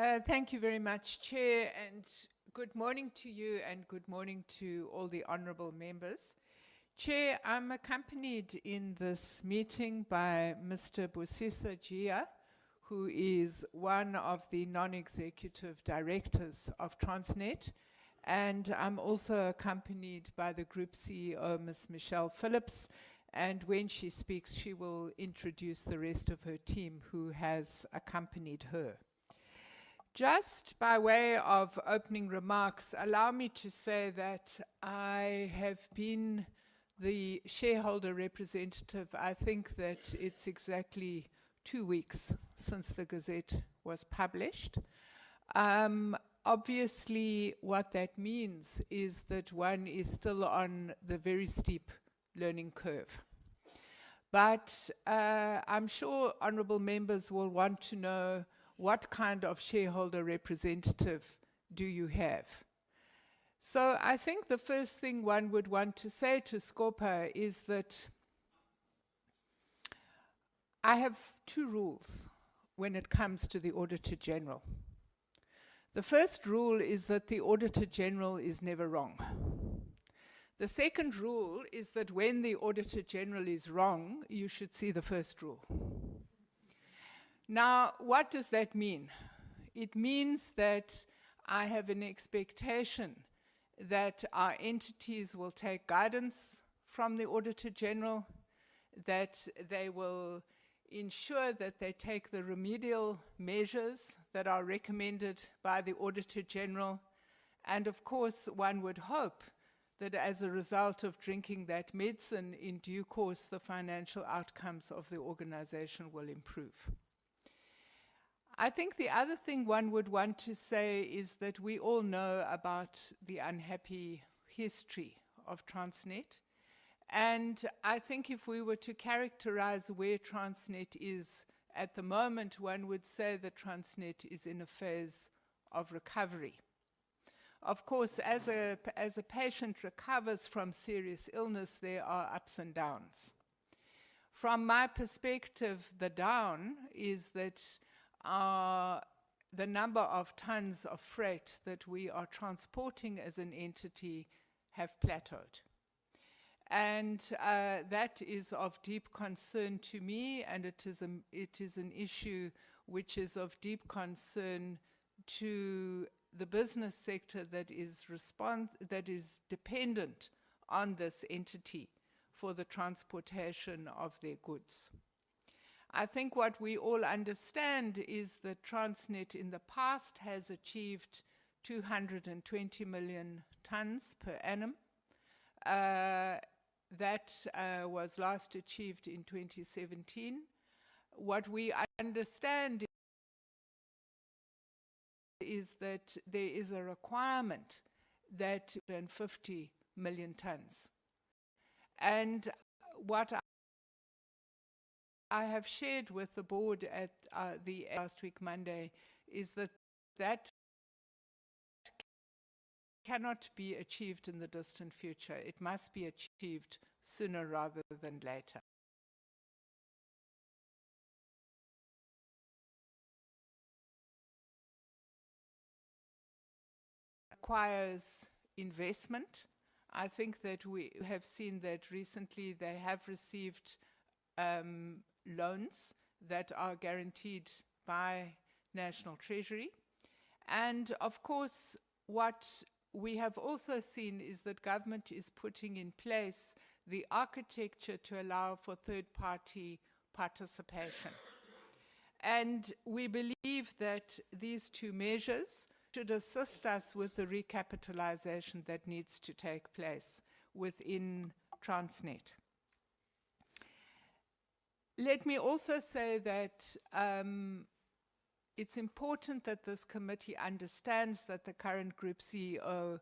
Thank you very much, Chair, and good morning to you and good morning to all the honourable members. Chair, I'm accompanied in this meeting by Mr. Busisa Jia, who is one of the non-executive directors of Transnet, and I'm also accompanied by the Group CEO, Ms. Michelle Phillips, and when she speaks, she will introduce the rest of her team who has accompanied her. Just by way of opening remarks, allow me to say that I have been the shareholder representative. I think that it's exactly 2 weeks since the Gazette was published. Obviously, what that means is that one is still on the very steep learning curve. But I'm sure honourable members will want to know what kind of shareholder representative do you have? So I think the first thing one would want to say to Scorpa is that I have 2 rules when it comes to the Auditor General. The first rule is that the Auditor General is never wrong. The second rule is that when the Auditor General is wrong, you should see the first rule. Now, what does that mean? It means that I have an expectation that our entities will take guidance from the Auditor General, that they will ensure that they take the remedial measures that are recommended by the Auditor General, and of course, one would hope that as a result of drinking that medicine, in due course, the financial outcomes of the organization will improve. I think the other thing one would want to say is that we all know about the unhappy history of Transnet. And I think if we were to characterize where Transnet is at the moment, one would say that Transnet is in a phase of recovery. Of course, as a patient recovers from serious illness, there are ups and downs. From my perspective, the down is that the number of tons of freight that we are transporting as an entity have plateaued. And that is of deep concern to me, and it is an issue which is of deep concern to the business sector that is dependent on this entity for the transportation of their goods. I think what we all understand is that Transnet in the past has achieved 220 million tons per annum. That was last achieved in 2017. What we understand is that there is a requirement that 50 million tons. And what I have shared with the board at the last week Monday is that that cannot be achieved in the distant future. It must be achieved sooner rather than later. Requires investment. I think that we have seen that recently they have received loans that are guaranteed by National Treasury. And of course, what we have also seen is that government is putting in place the architecture to allow for third-party participation. And we believe that these 2 measures should assist us with the recapitalization that needs to take place within Transnet. Let me also say that it's important that this committee understands that the current Group CEO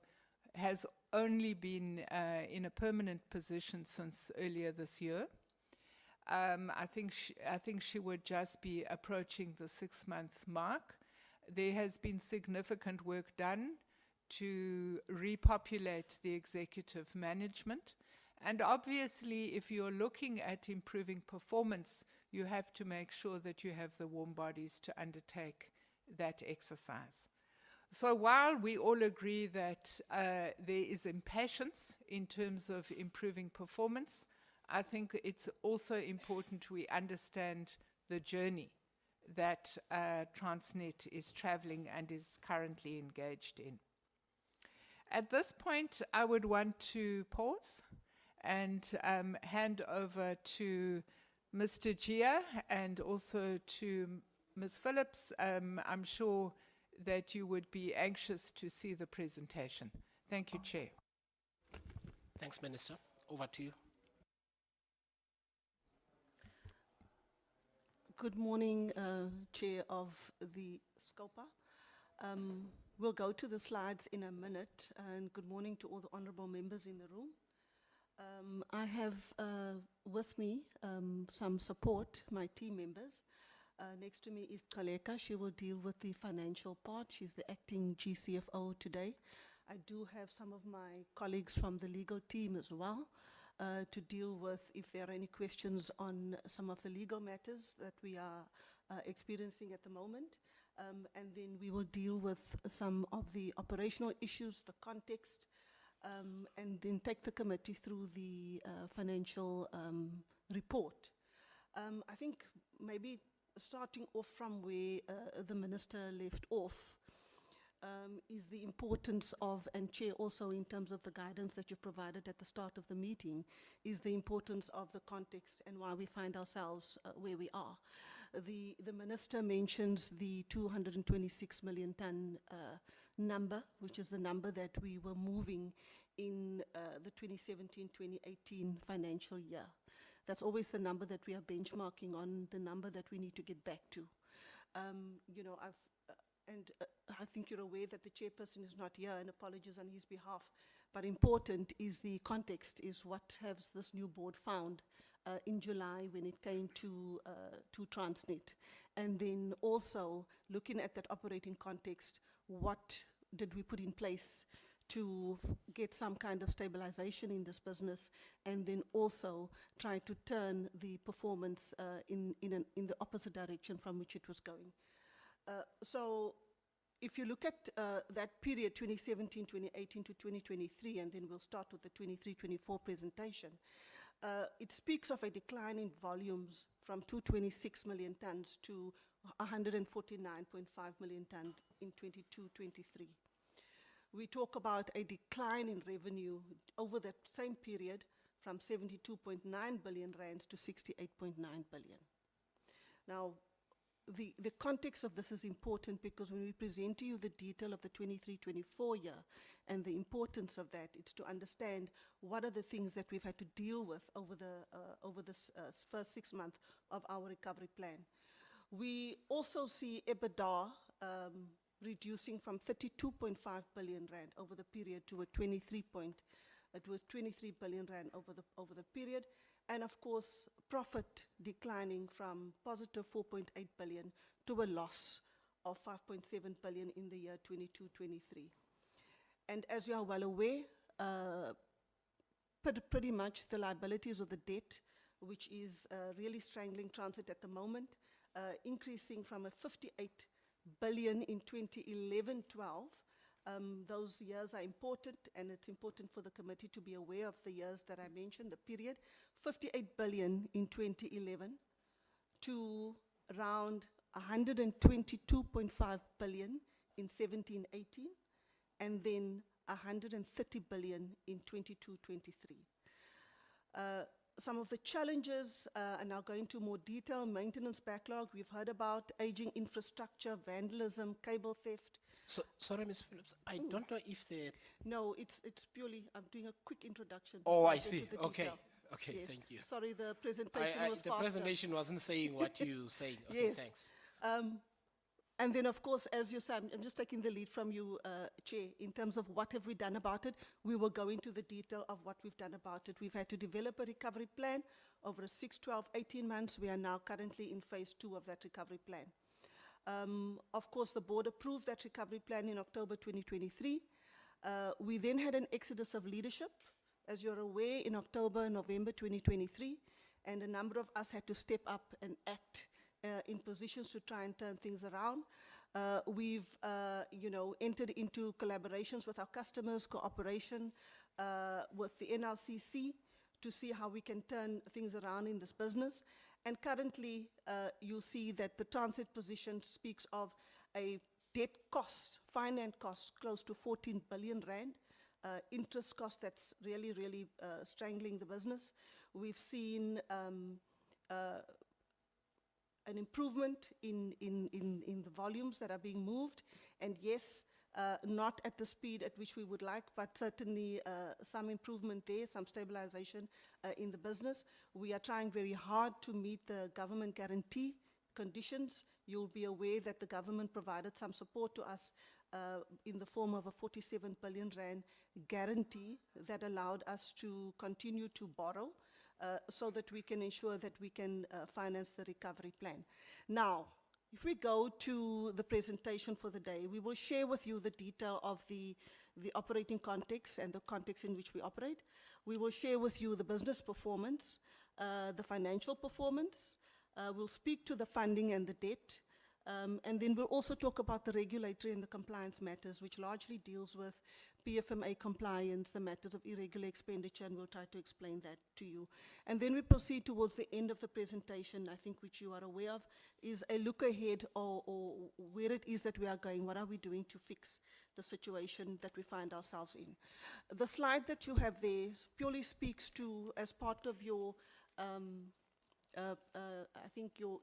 has only been in a permanent position since earlier this year. I think she would just be approaching the 6-month mark. There has been significant work done to repopulate the executive management. And obviously, if you're looking at improving performance, you have to make sure that you have the warm bodies to undertake that exercise. So while we all agree that there is impatience in terms of improving performance, I think it's also important we understand the journey that Transnet is traveling and is currently engaged in. At this point, I would want to pause and hand over to Mr. Gia and also to Ms. Phillips. I'm sure that you would be anxious to see the presentation. Thank you, Chair. Thanks, Minister. Over to you. Good morning, Chair of the SCOPA. We'll go to the slides in a minute, and good morning to all the honorable members in the room. I have with me some support, my team members. Next to me is Kaleka. She will deal with the financial part. She's the acting GCFO today. I do have some of my colleagues from the legal team as well to deal with if there are any questions on some of the legal matters that we are experiencing at the moment. And then we will deal with some of the operational issues, the context, and then take the committee through the financial report. I think maybe starting off from where the Minister left off is the importance of, and Chair also in terms of the guidance that you provided at the start of the meeting, is the importance of the context and why we find ourselves where we are. The Minister mentions the 226 million tonne number, which is the number that we were moving in the 2017-2018 financial year. That's always the number that we are benchmarking on, the number that we need to get back to. You know, I think you're aware that the chairperson is not here, and apologies on his behalf. But important is the context, is what has this new board found in July when it came to Transnet. And then also looking at that operating context, what did we put in place to get some kind of stabilization in this business, and then also try to turn the performance in the opposite direction from which it was going. So if you look at that period, 2017, 2018 to 2023, and then we'll start with the 23-24 presentation, it speaks of a decline in volumes from 226 million tonnes to 149.5 million tonnes in 22-23. We talk about a decline in revenue over that same period from 72.9 billion rands to 68.9 billion. Now, the context of this is important because when we present to you the detail of the 23-24 year and the importance of that, it's to understand what are the things that we've had to deal with over the first 6 months of our recovery plan. We also see EBITDA reducing from 32.5 billion rand over the period to a 23 billion rand over the period, and of course profit declining from positive 4.8 billion to a loss of 5.7 billion in the year 22-23. And as you are well aware, pretty much the liabilities of the debt, which is really strangling Transnet at the moment, increasing from a 58 billion in 2011-12. Those years are important, and it's important for the committee to be aware of the years that I mentioned, the period. 58 billion in 2011 to around 122.5 billion in 17-18, and then 130 billion in 22-23. Some of the challenges, and I'll go into more detail: maintenance backlog, we've heard about aging infrastructure, vandalism, cable theft. So, sorry, Ms. Phillips, I don't know if the... No, it's purely, I'm doing a quick introduction. Oh, I see. Okay, okay, yes. Thank you. Sorry, the presentation was the faster. presentation wasn't saying what you saying. Okay, yes. Thanks. And then, of course, as you said, I'm just taking the lead from you, Chair, in terms of what have we done about it. We will go into the detail of what we've done about it. We've had to develop a recovery plan over a 6, 12, 18 months. We are now currently in phase 2 of that recovery plan. Of course, the board approved that recovery plan in October 2023. We then had an exodus of leadership, as you're aware, in October, November 2023, and a number of us had to step up and act in positions to try and turn things around. We've, entered into collaborations with our customers, cooperation with the NLCC to see how we can turn things around in this business. And currently, you see that the Transnet position speaks of a debt cost, finance cost, close to 14 billion rand, interest cost that's really, really strangling the business. We've seen an improvement in the volumes that are being moved, and yes, not at the speed at which we would like, but certainly some improvement there, some stabilization in the business. We are trying very hard to meet the government guarantee conditions. You'll be aware that the government provided some support to us in the form of a 47 billion rand guarantee that allowed us to continue to borrow so that we can ensure that we can finance the recovery plan. Now, if we go to the presentation for the day, we will share with you the detail of the operating context and the context in which we operate. We will share with you the business performance, the financial performance. We'll speak to the funding and the debt. And then we'll also talk about the regulatory and the compliance matters, which largely deals with PFMA compliance, the matters of irregular expenditure, and we'll try to explain that to you. And then we proceed towards the end of the presentation, I think, which you are aware of, is a look ahead or where it is that we are going, what are we doing to fix the situation that we find ourselves in. The slide that you have there purely speaks to, as part of your I think your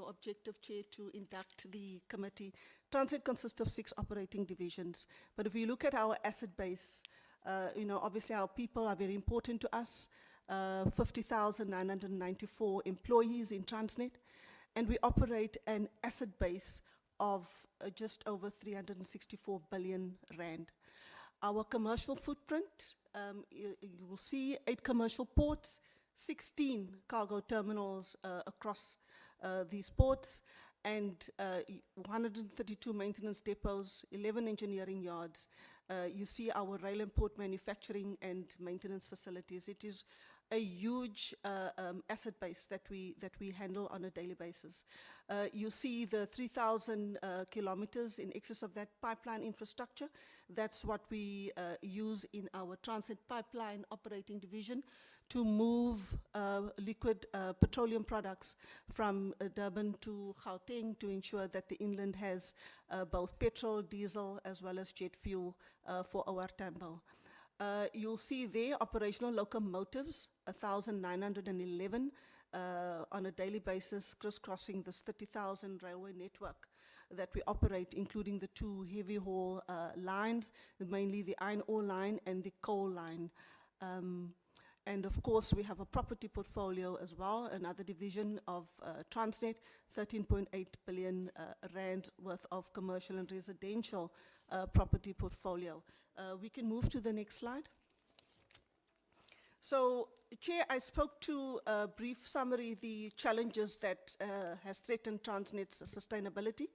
objective, Chair, to induct the committee. Transnet consists of 6 operating divisions. But if you look at our asset base, obviously our people are very important to us. 50,994 employees in Transnet. And we operate an asset base of just over 364 billion rand. Our commercial footprint, you will see 8 commercial ports, 16 cargo terminals across these ports, and 132 maintenance depots, 11 engineering yards. You see our rail and port manufacturing and maintenance facilities. It is a huge asset base that we handle on a daily basis. You see the 3,000 kilometers in excess of that pipeline infrastructure. That's what we use in our Transnet pipeline operating division to move liquid petroleum products from Durban to Gauteng to ensure that the inland has both petrol, diesel, as well as jet fuel for our Tambo. You'll see there operational locomotives, 1,911 on a daily basis, crisscrossing this 30,000 railway network that we operate, including the 2 heavy haul lines, mainly the iron ore line and the coal line. And of course, we have a property portfolio as well, another division of Transnet, 13.8 billion rand worth of commercial and residential property portfolio. We can move to the next slide. So, Chair, I spoke to a brief summary the challenges that has threatened Transnet's sustainability,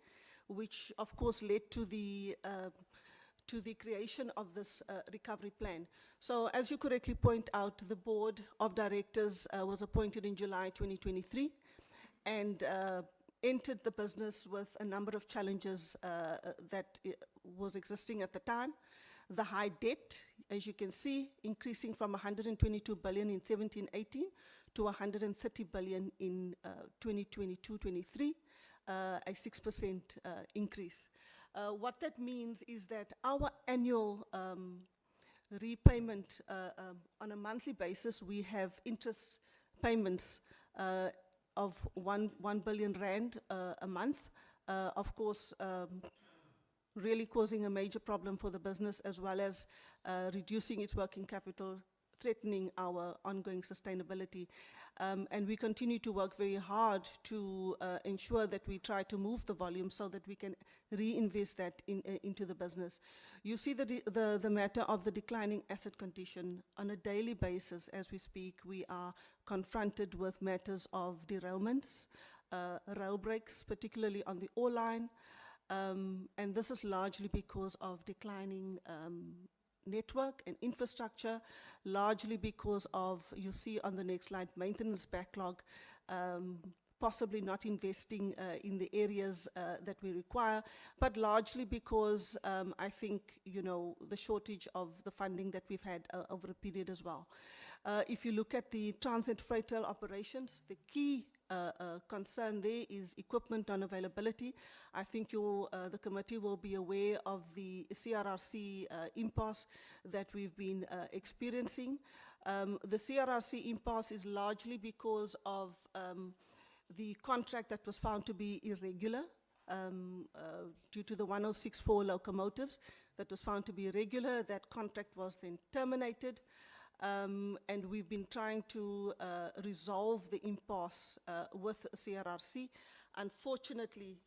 which of course led to the creation of this recovery plan. So as you correctly point out, the board of directors was appointed in July 2023 and entered the business with a number of challenges that was existing at the time. The high debt, as you can see, increasing from 122 billion in 17-18 to 130 billion in 2022-23, a 6% increase. What that means is that our annual repayment on a monthly basis, we have interest payments of 1 billion rand a month. Of course, really causing a major problem for the business, as well as reducing its working capital, threatening our ongoing sustainability. And we continue to work very hard to ensure that we try to move the volume so that we can reinvest that into the business. You see the matter of the declining asset condition. On a daily basis, as we speak, we are confronted with matters of derailments, rail breaks, particularly on the ore line, and this is largely because of declining network and infrastructure, largely because of, you see on the next slide, maintenance backlog, possibly not investing in the areas that we require, but largely because I think, the shortage of the funding that we've had over a period as well. If you look at the Transnet freight rail operations, the key concern there is equipment unavailability. I think the committee will be aware of the CRRC impasse that we've been experiencing. The CRRC impasse is largely because of the contract that was found to be irregular due to the 1064 locomotives that was found to be irregular. That contract was then terminated. And we've been trying to resolve the impasse with CRRC. Unfortunately,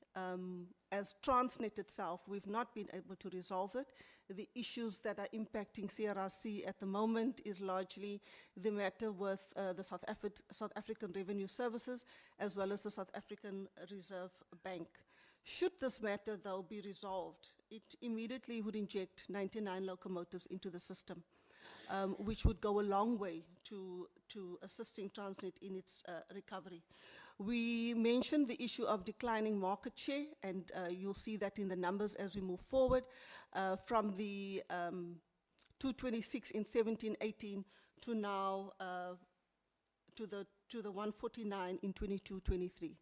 as Transnet itself, we've not been able to resolve it. The issues that are impacting CRRC at the moment is largely the matter with the South African Revenue Services, as well as the South African Reserve Bank. Should this matter, though, be resolved, it immediately would inject 99 locomotives into the system. Which would go a long way to assisting Transnet in its recovery. We mentioned the issue of declining market share, and you'll see that in the numbers as we move forward, from the 226 in 17-18 to now to the 149 in 22-23.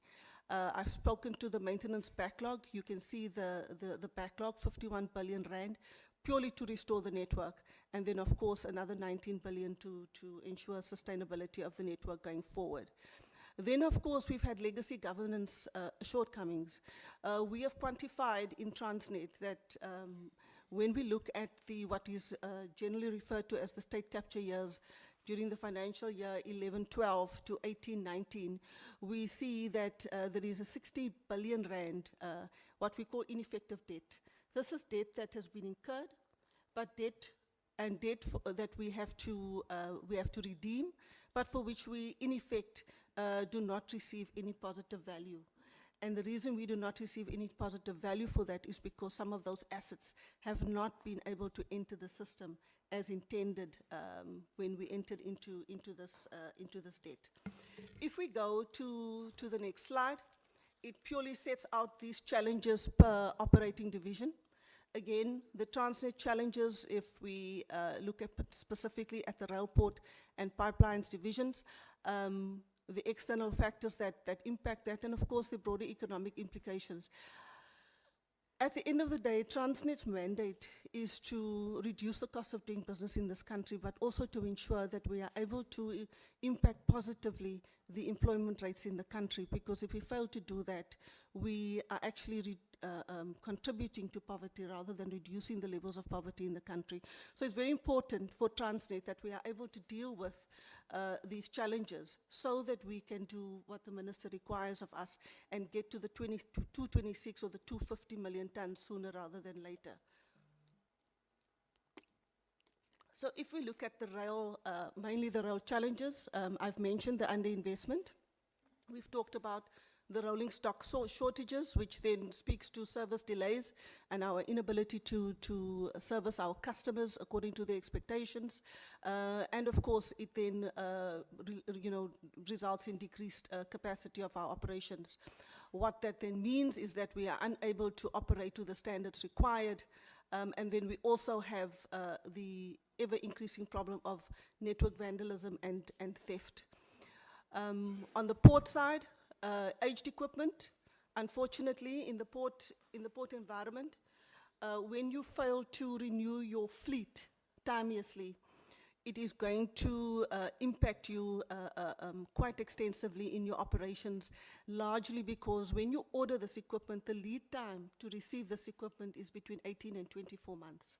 I've spoken to the maintenance backlog. You can see the backlog, 51 billion rand, purely to restore the network, and then of course another 19 billion to ensure sustainability of the network going forward. Then of course we've had legacy governance shortcomings. We have quantified in Transnet that when we look at what is generally referred to as the state capture years, during the financial year 11-12 to 18-19, we see that there is a 60 billion rand, what we call ineffective debt. This is debt that has been incurred, but debt that we have to redeem, but for which we, in effect, do not receive any positive value. And the reason we do not receive any positive value for that is because some of those assets have not been able to enter the system as intended when we entered into this debt. If we go to the next slide, it purely sets out these challenges per operating division. Again, the Transnet challenges, if we look at specifically at the railport and pipelines divisions, the external factors that impact that, and of course the broader economic implications. At the end of the day, Transnet's mandate is to reduce the cost of doing business in this country, but also to ensure that we are able to impact positively the employment rates in the country, because if we fail to do that, we are actually contributing to poverty rather than reducing the levels of poverty in the country. So it's very important for Transnet that we are able to deal with these challenges so that we can do what the Minister requires of us and get to the 226 or the 250 million tons sooner rather than later. So if we look at the rail, mainly the rail challenges, I've mentioned the underinvestment. We've talked about the rolling stock shortages, which then speaks to service delays and our inability to service our customers according to their expectations. And of course, it then results in decreased capacity of our operations. What that then means is that we are unable to operate to the standards required. And then we also have the ever-increasing problem of network vandalism and theft. On the port side, aged equipment, unfortunately, in the port environment, when you fail to renew your fleet timeously, it is going to impact you quite extensively in your operations, largely because when you order this equipment, the lead time to receive this equipment is between 18 and 24 months.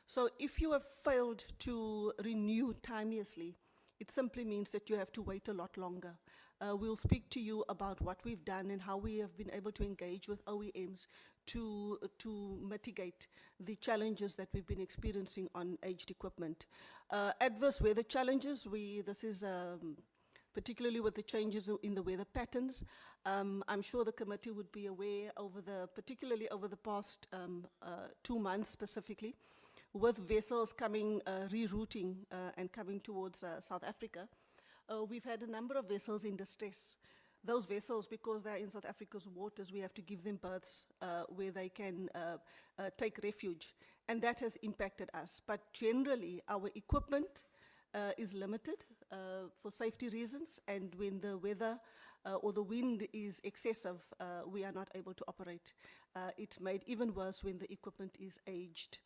So if you have failed to renew timeously, it simply means that you have to wait a lot longer. We'll speak to you about what we've done and how we have been able to engage with OEMs to mitigate the challenges that we've been experiencing on aged equipment. Adverse weather challenges, this is particularly with the changes in the weather patterns. I'm sure the committee would be aware particularly over the past 2 months specifically, with vessels coming, rerouting and coming towards South Africa. We've had a number of vessels in distress. those vessels, because they're in South Africa's waters, we have to give them berths where they can take refuge. And that has impacted us. But generally, our equipment is limited for safety reasons. And when the weather or the wind is excessive, we are not able to operate. It's made even worse when the equipment is aged.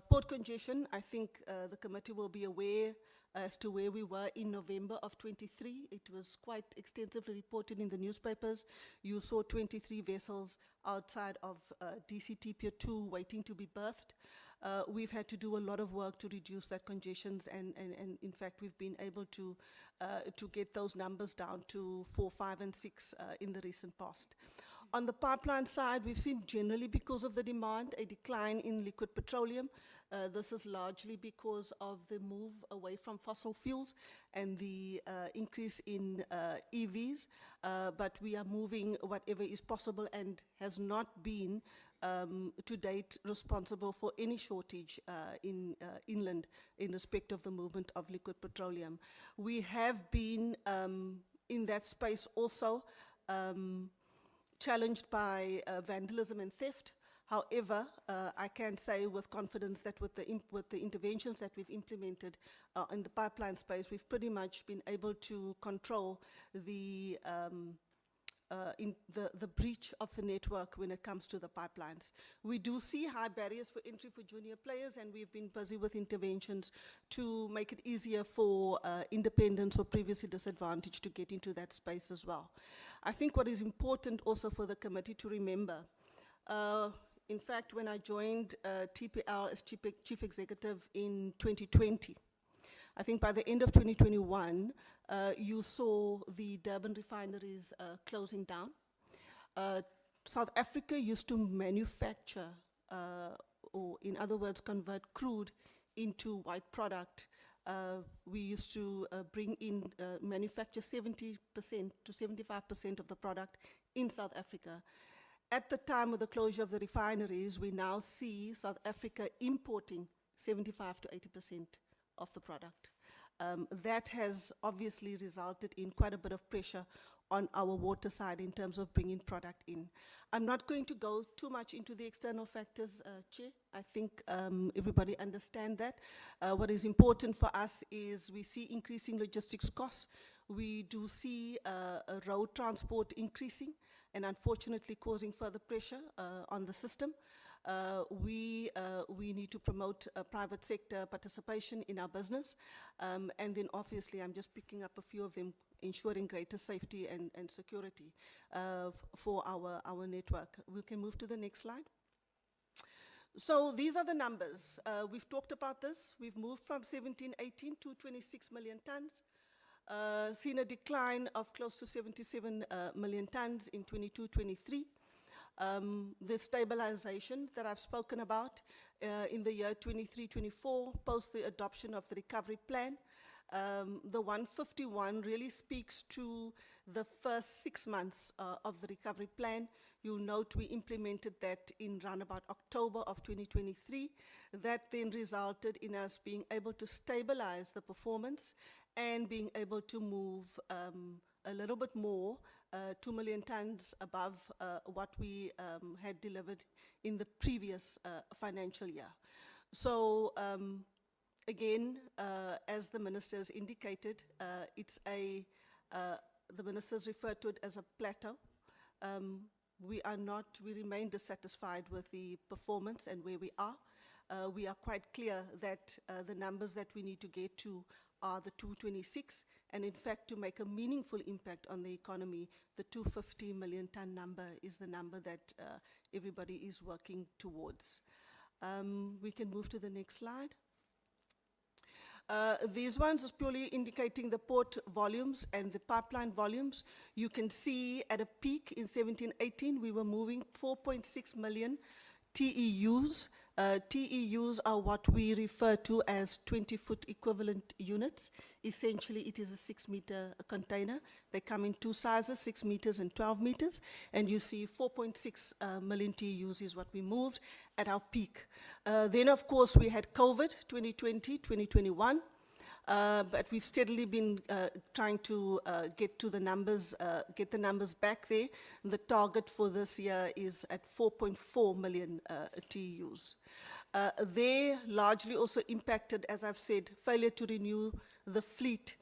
Port congestion, I think the committee will be aware as to where we were in November of 23. It was quite extensively reported in the newspapers. You saw 23 vessels outside of DCT Pier 2 waiting to be berthed. We've had to do a lot of work to reduce that congestions, and in fact, we've been able to get those numbers down to 4, 5, and 6 in the recent past. On the pipeline side, we've seen generally, because of the demand, a decline in liquid petroleum. This is largely because of the move away from fossil fuels and the increase in EVs, but we are moving whatever is possible and has not been to date responsible for any shortage in inland in respect of the movement of liquid petroleum. We have been in that space also challenged by vandalism and theft. However, I can say with confidence that with the interventions that we've implemented in the pipeline space, we've pretty much been able to control the breach of the network when it comes to the pipelines. We do see high barriers for entry for junior players, and we've been busy with interventions to make it easier for independents or previously disadvantaged to get into that space as well. I think what is important also for the committee to remember, in fact, when I joined TPL as chief executive in 2020, I think by the end of 2021, you saw the Durban refineries closing down. South Africa used to manufacture, or in other words, convert crude into white product. We used to bring in, manufacture 70% to 75% of the product in South Africa. At the time of the closure of the refineries, we now see South Africa importing 75 to 80% of the product. That has obviously resulted in quite a bit of pressure on our water side in terms of bringing product in. I'm not going to go too much into the external factors, Chair. I think everybody understands that. What is important for us is we see increasing logistics costs. We do see road transport increasing and unfortunately causing further pressure on the system. We need to promote private sector participation in our business. And then obviously, I'm just picking up a few of them, ensuring greater safety and security for our network. We can move to the next slide. So these are the numbers. We've talked about this. We've moved from 17-18 to 26 million tons. Seen a decline of close to 77 million tons in 22-23. The stabilization that I've spoken about in the year 23-24, post the adoption of the recovery plan. The 151 really speaks to the first 6 months of the recovery plan. You'll note we implemented that in around about October of 2023. That then resulted in us being able to stabilize the performance and being able to move a little bit more, 2 million tons above what we had delivered in the previous financial year. So again, as the ministers indicated, the ministers referred to it as a plateau. We remain dissatisfied with the performance and where we are. We are quite clear that the numbers that we need to get to are the 226, and in fact, to make a meaningful impact on the economy, the 250 million ton number is the number that everybody is working towards. We can move to the next slide. These ones is purely indicating the port volumes and the pipeline volumes. You can see at a peak in 17-18, we were moving 4.6 million TEUs. TEUs are what we refer to as 20-foot equivalent units. Essentially, it is a 6-meter container. They come in 2 sizes, 6 meters and 12 meters. And you see 4.6 million TEUs is what we moved at our peak. Then, of course, we had COVID, 2020, 2021. but we've steadily been trying to get the numbers back there. The target for this year is at 4.4 million TEUs. They largely also impacted, as I've said, failure to renew the fleet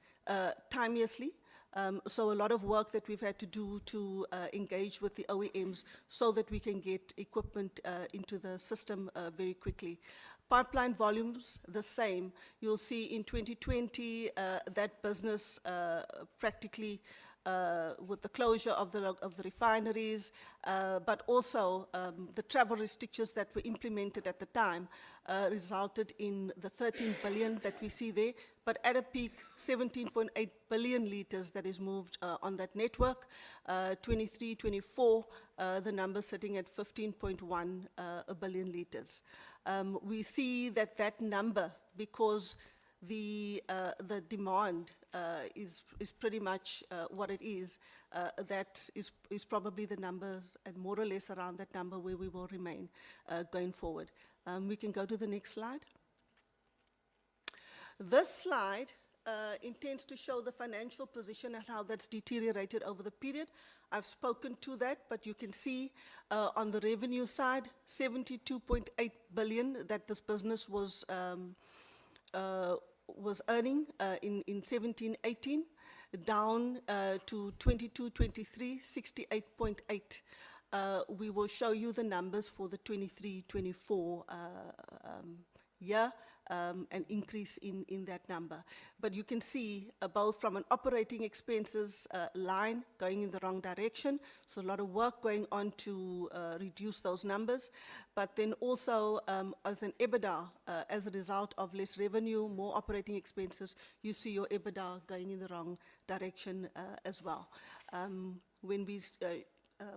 timeously. So a lot of work that we've had to do to engage with the OEMs so that we can get equipment into the system very quickly. Pipeline volumes, the same. You'll see in 2020 that business practically with the closure of the refineries, but also the travel restrictions that were implemented at the time resulted in the 13 billion that we see there, but at a peak, 17.8 billion litres that is moved on that network. 23, 24, the number sitting at 15.1 billion litres. We see that number, because the demand is pretty much what it is, that is probably the numbers, and more or less around that number where we will remain going forward. We can go to the next slide. This slide intends to show the financial position and how that's deteriorated over the period. I've spoken to that, but you can see on the revenue side, 72.8 billion that this business was earning in 17-18, down to 22-23, 68.8. We will show you the numbers for the 23-24 year, an increase in that number. But you can see both from an operating expenses line going in the wrong direction, so a lot of work going on to reduce those numbers, but then also as an EBITDA, as a result of less revenue, more operating expenses, you see your EBITDA going in the wrong direction as well.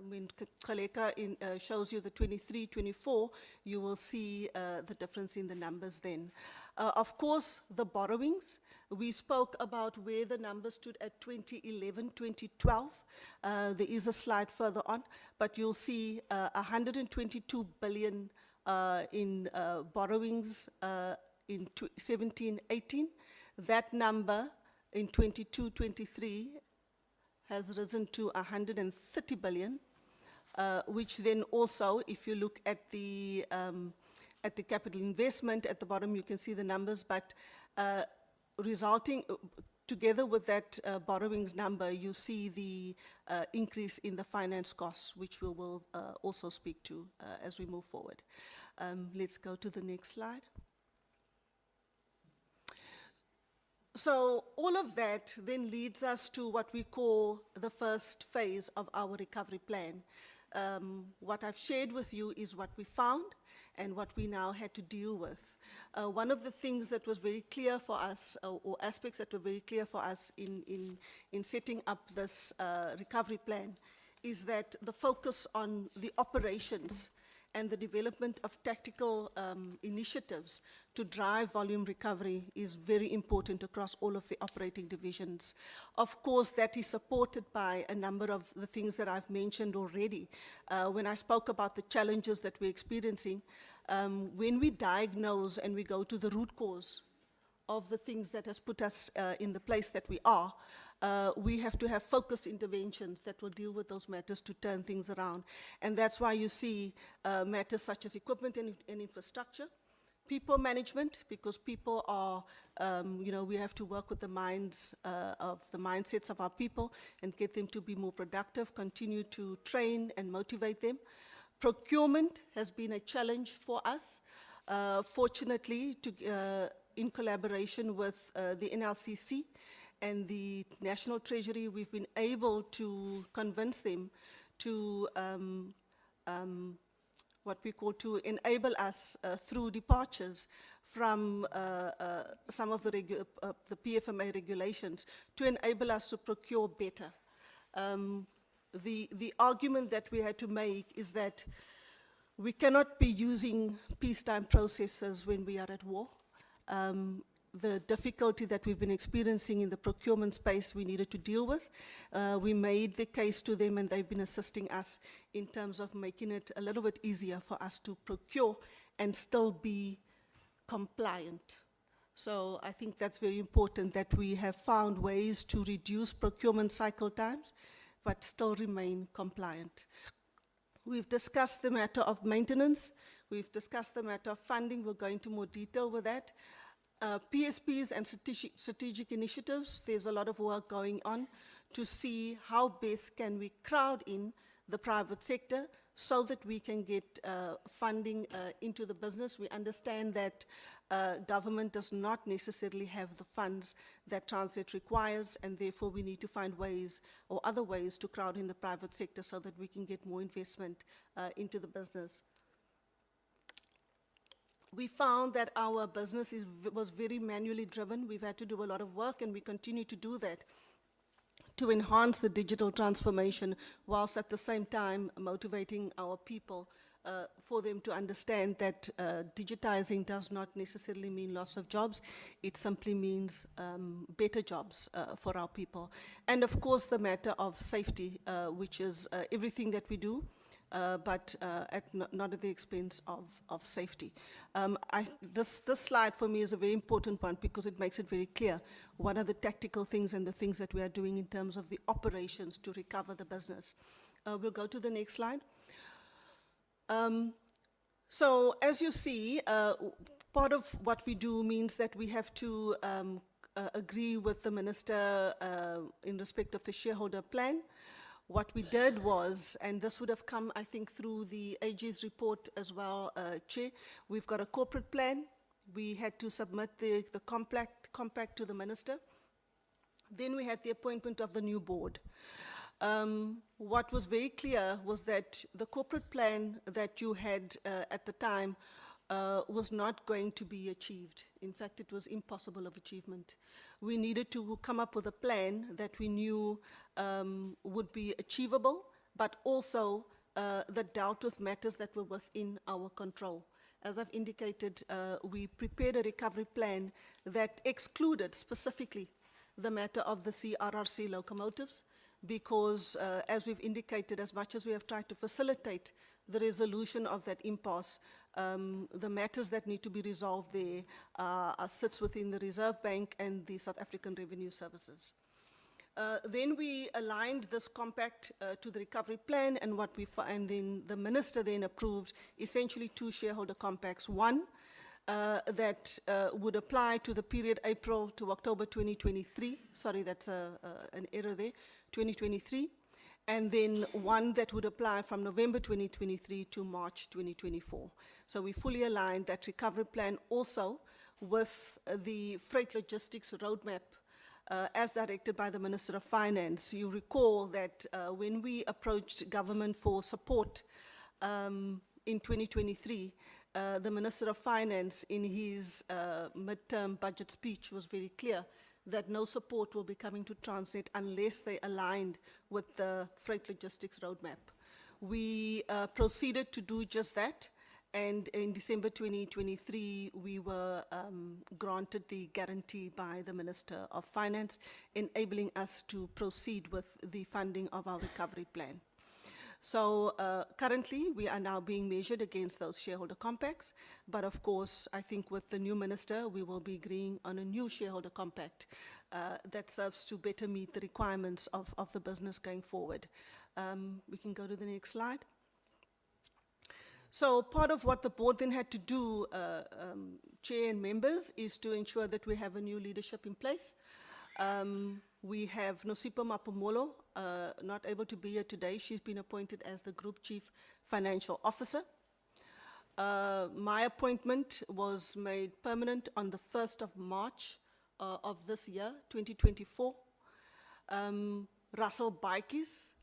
When Kgaleka shows you the 23-24, you will see the difference in the numbers then. Of course, the borrowings, we spoke about where the numbers stood at 2011, 2012. There is a slide further on, but you'll see 122 billion in borrowings in 17-18. That number in 22-23 has risen to 130 billion, which then also, if you look at the capital investment at the bottom, you can see the numbers, but resulting together with that borrowings number, you see the increase in the finance costs, which we will also speak to as we move forward. Let's go to the next slide. So all of that then leads us to what we call the first phase of our recovery plan. What I've shared with you is what we found and what we now had to deal with. One of the things that was very clear for us, or aspects that were very clear for us in setting up this recovery plan, is that the focus on the operations and the development of tactical initiatives to drive volume recovery is very important across all of the operating divisions. Of course, that is supported by a number of the things that I've mentioned already. When I spoke about the challenges that we're experiencing, when we diagnose and we go to the root cause of the things that has put us in the place that we are, we have to have focused interventions that will deal with those matters to turn things around. And that's why you see matters such as equipment and infrastructure, people management, because people are, we have to work with the mindsets of our people and get them to be more productive, continue to train and motivate them. Procurement has been a challenge for us. Fortunately, in collaboration with the NLCC and the National Treasury, we've been able to convince them to what we call to enable us through departures from some of the PFMA regulations to enable us to procure better. The argument that we had to make is that we cannot be using peacetime processes when we are at war. The difficulty that we've been experiencing in the procurement space we needed to deal with. We made the case to them and they've been assisting us in terms of making it a little bit easier for us to procure and still be compliant. So I think that's very important that we have found ways to reduce procurement cycle times, but still remain compliant. We've discussed the matter of maintenance. We've discussed the matter of funding. We'll go into more detail with that. PSPs and strategic initiatives, there's a lot of work going on to see how best can we crowd in the private sector so that we can get funding into the business. We understand that government does not necessarily have the funds that Transnet requires, and therefore we need to find ways or other ways to crowd in the private sector so that we can get more investment into the business. We found that our business was very manually driven. We've had to do a lot of work, and we continue to do that to enhance the digital transformation, whilst at the same time motivating our people for them to understand that digitizing does not necessarily mean loss of jobs. It simply means better jobs for our people. And of course, the matter of safety, which is everything that we do, but not at the expense of safety. This slide for me is a very important one because it makes it very clear what are the tactical things and the things that we are doing in terms of the operations to recover the business. We'll go to the next slide. So as you see, part of what we do means that we have to agree with the minister in respect of the shareholder plan. What we did was, and this would have come, I think, through the AG's report as well, Chair, we've got a corporate plan. We had to submit the compact to the minister. Then we had the appointment of the new board. What was very clear was that the corporate plan that you had at the time was not going to be achieved. In fact, it was impossible of achievement. We needed to come up with a plan that we knew would be achievable, but also that dealt with matters that were within our control. As I've indicated, we prepared a recovery plan that excluded specifically the matter of the CRRC locomotives, because as we've indicated, as much as we have tried to facilitate the resolution of that impasse, the matters that need to be resolved there sits within the Reserve Bank and the South African Revenue Services. Then we aligned this compact to the recovery plan, and and then the minister then approved essentially two shareholder compacts. One that would apply to the period April to October 2023. Sorry, that's an error there, 2023. And then one that would apply from November 2023 to March 2024. So we fully aligned that recovery plan also with the freight logistics roadmap as directed by the Minister of Finance. You recall that when we approached government for support in 2023, the Minister of Finance in his midterm budget speech was very clear that no support will be coming to Transnet unless they aligned with the freight logistics roadmap. We proceeded to do just that, and in December 2023, we were granted the guarantee by the Minister of Finance, enabling us to proceed with the funding of our recovery plan. So currently, we are now being measured against those shareholder compacts. But of course, I think with the new minister, we will be agreeing on a new shareholder compact that serves to better meet the requirements of the business going forward. We can go to the next slide. So part of what the board then had to do, Chair and members, is to ensure that we have a new leadership in place. We have Nosipa Mapumolo, not able to be here today. She's been appointed as the Group Chief Financial Officer. My appointment was made permanent on the 1st of March of this year, 2024. Russell Baikis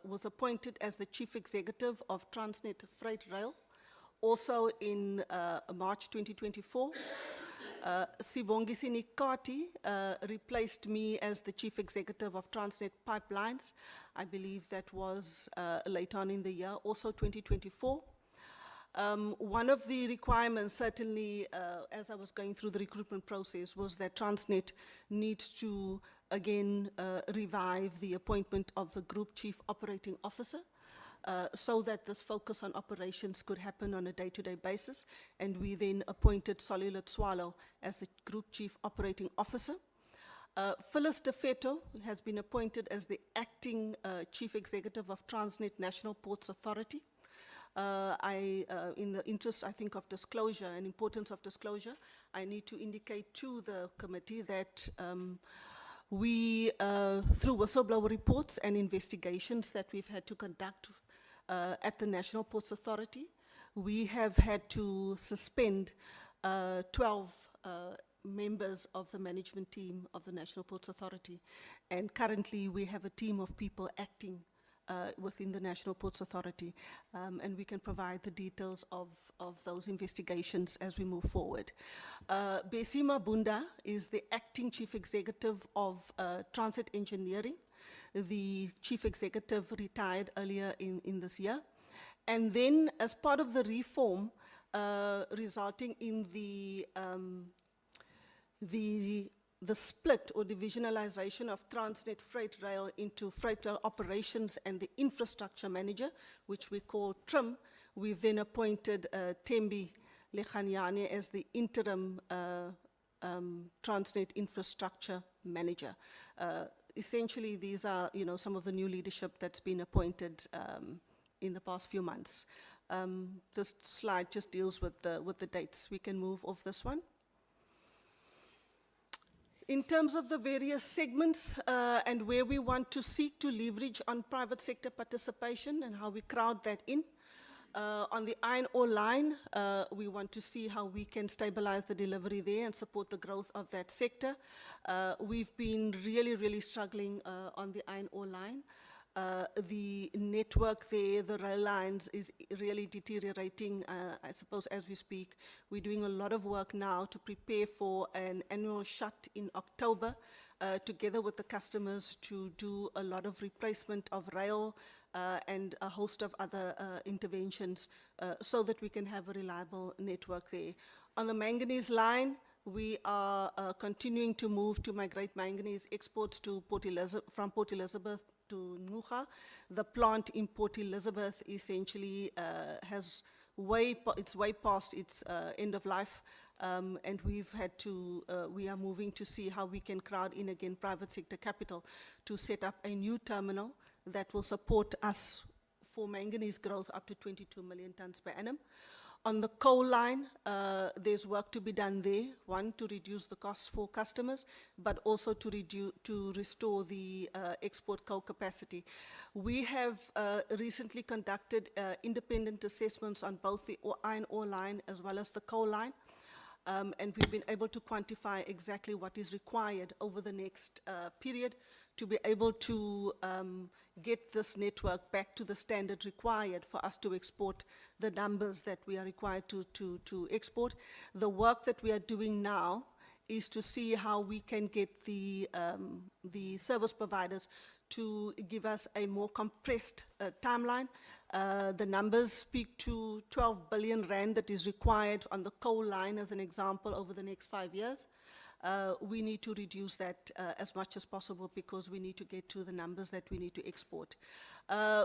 was appointed as the Chief Executive of Transnet Freight Rail, also in March 2024. Sibongisini Kati replaced me as the Chief Executive of Transnet Pipelines. I believe that was late on in the year, also 2024. One of the requirements, certainly, as I was going through the recruitment process, was that Transnet needs to, again, revive the appointment of the Group Chief Operating Officer. so that this focus on operations could happen on a day-to-day basis. And we then appointed Solulid Swallow as the Group Chief Operating Officer. Phyllis De Feto has been appointed as the Acting Chief Executive of Transnet National Ports Authority. In the interest, I think, of disclosure and importance of disclosure, I need to indicate to the committee that we, through whistleblower reports and investigations that we've had to conduct at the National Ports Authority, we have had to suspend 12 members of the management team of the National Ports Authority. And currently, we have a team of people acting within the National Ports Authority, and we can provide the details of those investigations as we move forward. Besima Bunda is the Acting Chief Executive of Transnet Engineering. The Chief Executive retired earlier in this year. And then, as part of the reform resulting in the split or divisionalization of Transnet Freight Rail into Freight Rail Operations and the Infrastructure Manager, which we call TRIM, we've then appointed Tembi Lekhanyane as the interim Transnet Infrastructure Manager. Essentially, these are, some of the new leadership that's been appointed in the past few months. This slide just deals with the dates. We can move off this one. In terms of the various segments and where we want to seek to leverage on private sector participation and how we crowd that in, on the iron ore line, we want to see how we can stabilize the delivery there and support the growth of that sector. We've been really struggling on the iron ore line. The network there, the rail lines, is really deteriorating, I suppose, as we speak. We're doing a lot of work now to prepare for an annual shut in October, together with the customers, to do a lot of replacement of rail and a host of other interventions so that we can have a reliable network there. On the manganese line, we are continuing to move to migrate manganese exports to from Port Elizabeth to Ngquga. The plant in Port Elizabeth essentially it's way past its end of life, and we are moving to see how we can crowd in again private sector capital to set up a new terminal that will support us for manganese growth up to 22 million tons per annum. On the coal line, there's work to be done there. One, to reduce the costs for customers, but also to restore the export coal capacity. We have recently conducted independent assessments on both the iron ore line as well as the coal line. And we've been able to quantify exactly what is required over the next period to be able to get this network back to the standard required for us to export the numbers that we are required to export. The work that we are doing now is to see how we can get the service providers to give us a more compressed timeline. The numbers speak to 12 billion rand that is required on the coal line, as an example, over the next 5 years. We need to reduce that as much as possible because we need to get to the numbers that we need to export.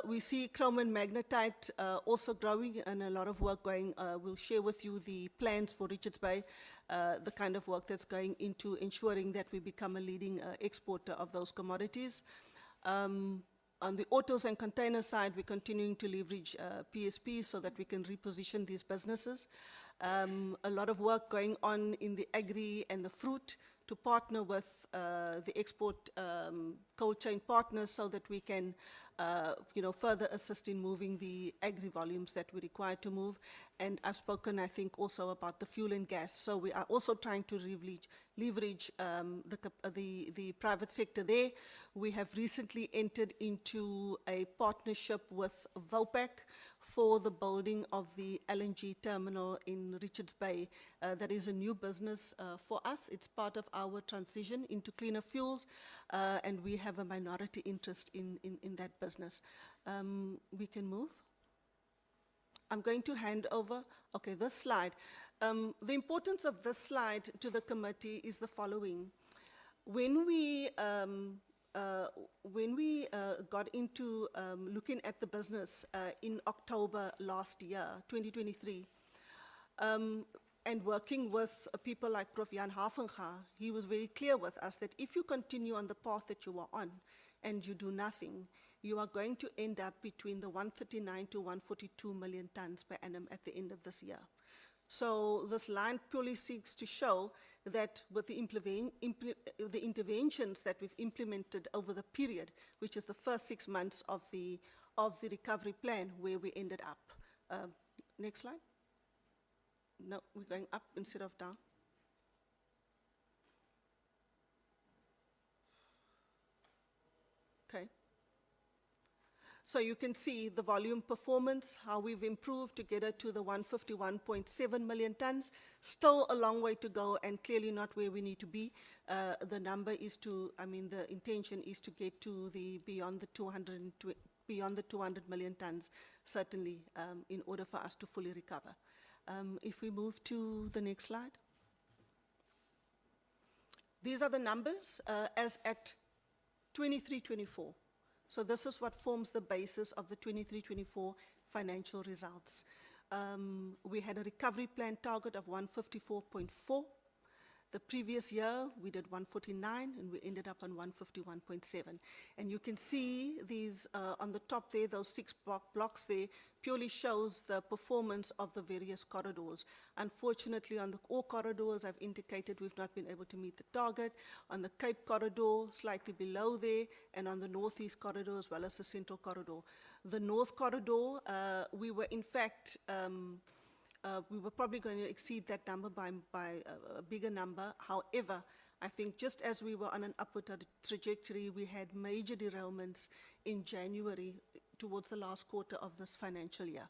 We see chrome and magnetite also growing and a lot of work going. We'll share with you the plans for Richards Bay, the kind of work that's going into ensuring that we become a leading exporter of those commodities. On the autos and container side, we're continuing to leverage PSP so that we can reposition these businesses. A lot of work going on in the agri and the fruit to partner with the export cold chain partners so that we can further assist in moving the agri volumes that we require to move. And I've spoken, I think, also about the fuel and gas. So we are also trying to leverage the private sector there. We have recently entered into a partnership with Vopak for the building of the LNG terminal in Richards Bay. That is a new business for us. It's part of our transition into cleaner fuels, and we have a minority interest in that business. We can move. I'm going to hand over, this slide. The importance of this slide to the committee is the following. When we when we got into looking at the business in October last year, 2023, and working with people like Prof. Jan Hafenga, he was very clear with us that if you continue on the path that you are on and you do nothing, you are going to end up between the 139 to 142 million tons per annum at the end of this year. So this line purely seeks to show that with the interventions that we've implemented over the period, which is the first 6 months of the recovery plan, where we ended up. Next slide. No, we're going up instead of down. Okay. So you can see the volume performance, how we've improved to get it to the 151.7 million tons. Still a long way to go and clearly not where we need to be. The number is to, the intention is to get to the beyond the 200 million tons, certainly, in order for us to fully recover. If we move to the next slide. These are the numbers as at 23-24. So this is what forms the basis of the 23-24 financial results. We had a recovery plan target of 154.4. The previous year, we did 149, and we ended up on 151.7. And you can see these on the top there, those 6 blocks there, purely shows the performance of the various corridors. Unfortunately, on the ore corridors, I've indicated we've not been able to meet the target. On the Cape corridor, slightly below there, and on the Northeast corridor, as well as the Central corridor. The North corridor, we were in fact, we were probably going to exceed that number by a bigger number. However, I think just as we were on an upward trajectory, we had major derailments in January towards the last quarter of this financial year.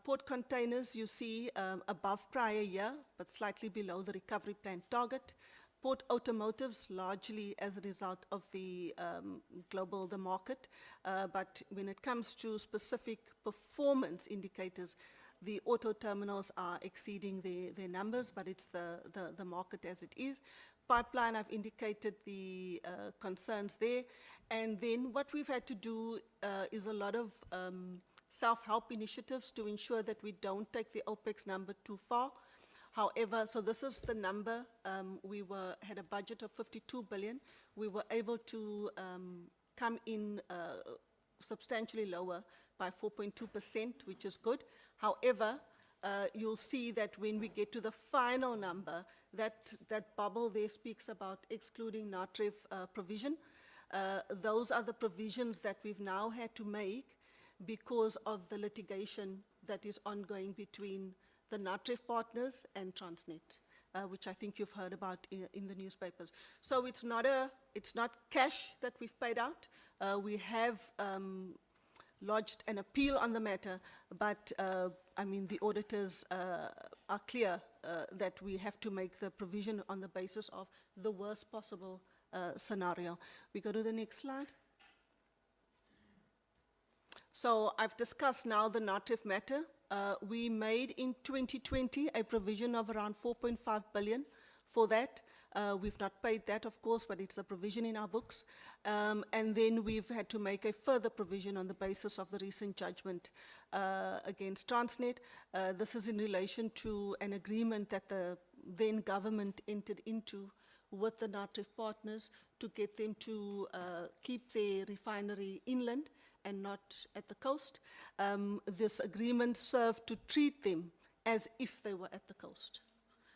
Port containers, you see, above prior year, but slightly below the recovery plan target. Port automotives, largely as a result of the the market. But when it comes to specific performance indicators, the auto terminals are exceeding their numbers, but it's the market as it is. Pipeline, I've indicated the concerns there. And then what we've had to do is a lot of self-help initiatives to ensure that we don't take the OPEX number too far. However, so this is the number. We had a budget of 52 billion. We were able to come in substantially lower by 4.2%, which is good. However, you'll see that when we get to the final number, that bubble there speaks about excluding NATREV provision. Those are the provisions that we've now had to make because of the litigation that is ongoing between the NATREV partners and Transnet, which I think you've heard about in the newspapers. So it's not cash that we've paid out. We have lodged an appeal on the matter, but the auditors are clear that we have to make the provision on the basis of the worst possible scenario. We go to the next slide. So I've discussed now the NATREV matter. We made in 2020 a provision of around 4.5 billion for that. We've not paid that, of course, but it's a provision in our books. And then we've had to make a further provision on the basis of the recent judgment against Transnet. This is in relation to an agreement that the then government entered into with the NATREV partners to get them to keep their refinery inland and not at the coast. This agreement served to treat them as if they were at the coast,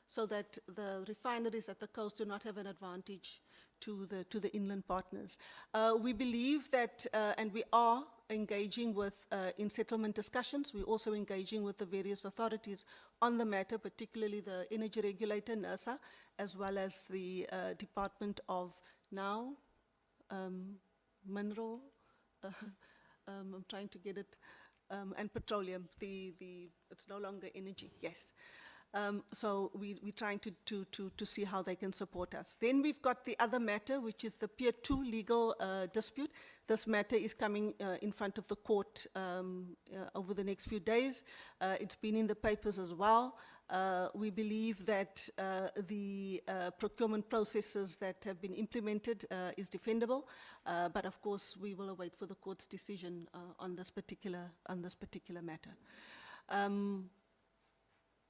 so that the refineries at the coast do not have an advantage to the inland partners. We believe that, and we are engaging with, in settlement discussions, we're also engaging with the various authorities on the matter, particularly the energy regulator, NERSA, as well as the Department of Mineral, I'm trying to get it, and petroleum, it's no longer energy, yes. So we're trying to see how they can support us. Then we've got the other matter, which is the Pier 2 legal dispute. This matter is coming in front of the court over the next few days. It's been in the papers as well. We believe that the procurement processes that have been implemented is defendable, but of course we will await for the court's decision on this particular matter.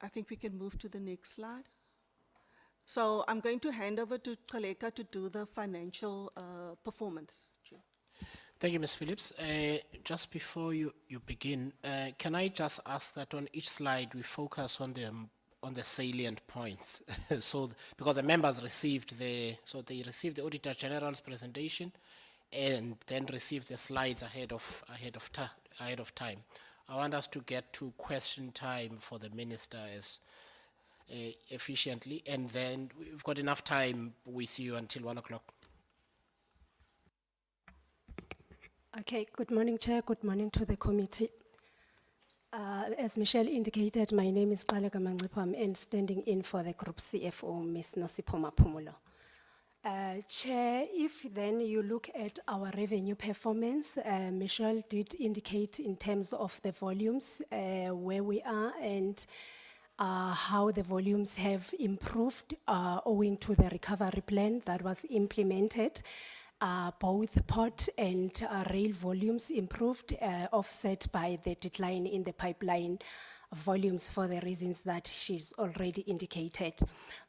I think we can move to the next slide. So I'm going to hand over to Kaleka to do the financial performance. Chair. Thank you, Ms. Phillips. Just before you begin, can I just ask that on each slide we focus on the salient points? Because the members received they received the Auditor General's presentation and then received the slides ahead of time. I want us to get to question time for the minister as efficiently, and then we've got enough time with you until 1 o'clock. Okay, good morning, Chair. Good morning to the committee. As Michelle indicated, my name is Qaleka Mangcipho and standing in for the Group CFO, Ms. Nosipho Maphumulo. Chair, if then you look at our revenue performance, Michelle did indicate in terms of the volumes where we are and how the volumes have improved owing to the recovery plan that was implemented. Both port and rail volumes improved, offset by the decline in the pipeline volumes for the reasons that she's already indicated.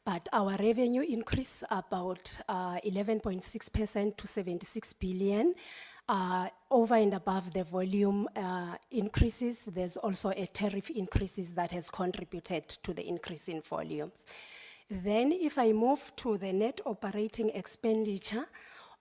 But our revenue increased about 11.6% to 76 billion. Over and above the volume increases, there's also a tariff increases that has contributed to the increase in volumes. Then if I move to the net operating expenditure,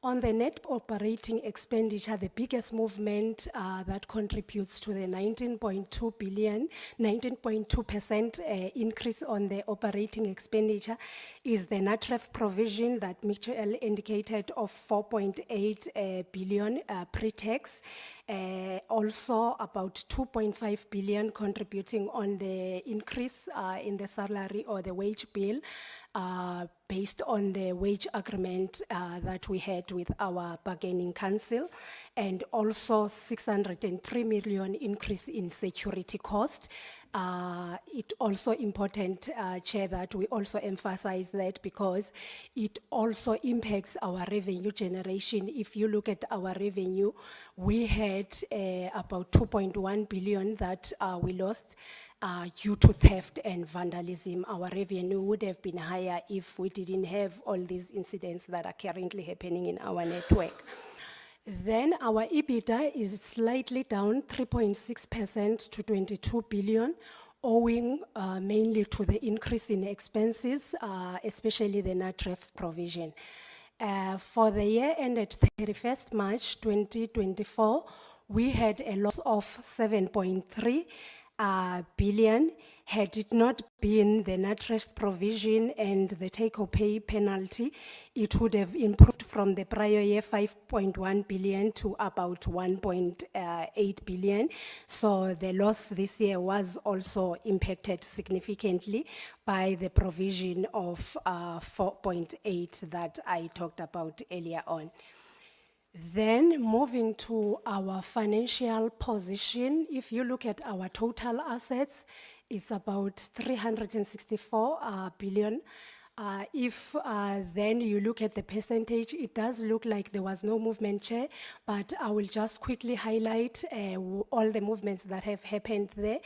on the net operating expenditure, the biggest movement that contributes to the 19.2% increase on the operating expenditure is the NATREF provision that Michelle indicated of 4.8 billion pre-tax. Also about 2.5 billion contributing on the increase in the salary or the wage bill based on the wage agreement that we had with our bargaining council, and also 603 million increase in security cost. It also important, Chair, that we also emphasize that because it also impacts our revenue generation. If you look at our revenue, we had about 2.1 billion that we lost due to theft and vandalism. Our revenue would have been higher if we didn't have all these incidents that are currently happening in our network. Then our EBITDA is slightly down 3.6% to 22 billion, owing mainly to the increase in expenses, especially the NATREF provision. For the year ended 31st March 2024, we had a loss of 7.3 billion. Had it not been the NATREF provision and the take-or-pay penalty, it would have improved from the prior year 5.1 billion to about 1.8 billion. So the loss this year was also impacted significantly by the provision of 4.8 that I talked about earlier on. Then moving to our financial position, if you look at our total assets, it's about 364 billion. If then you look at the percentage, it does look like there was no movement, Chair, but I will just quickly highlight all the movements that have happened there.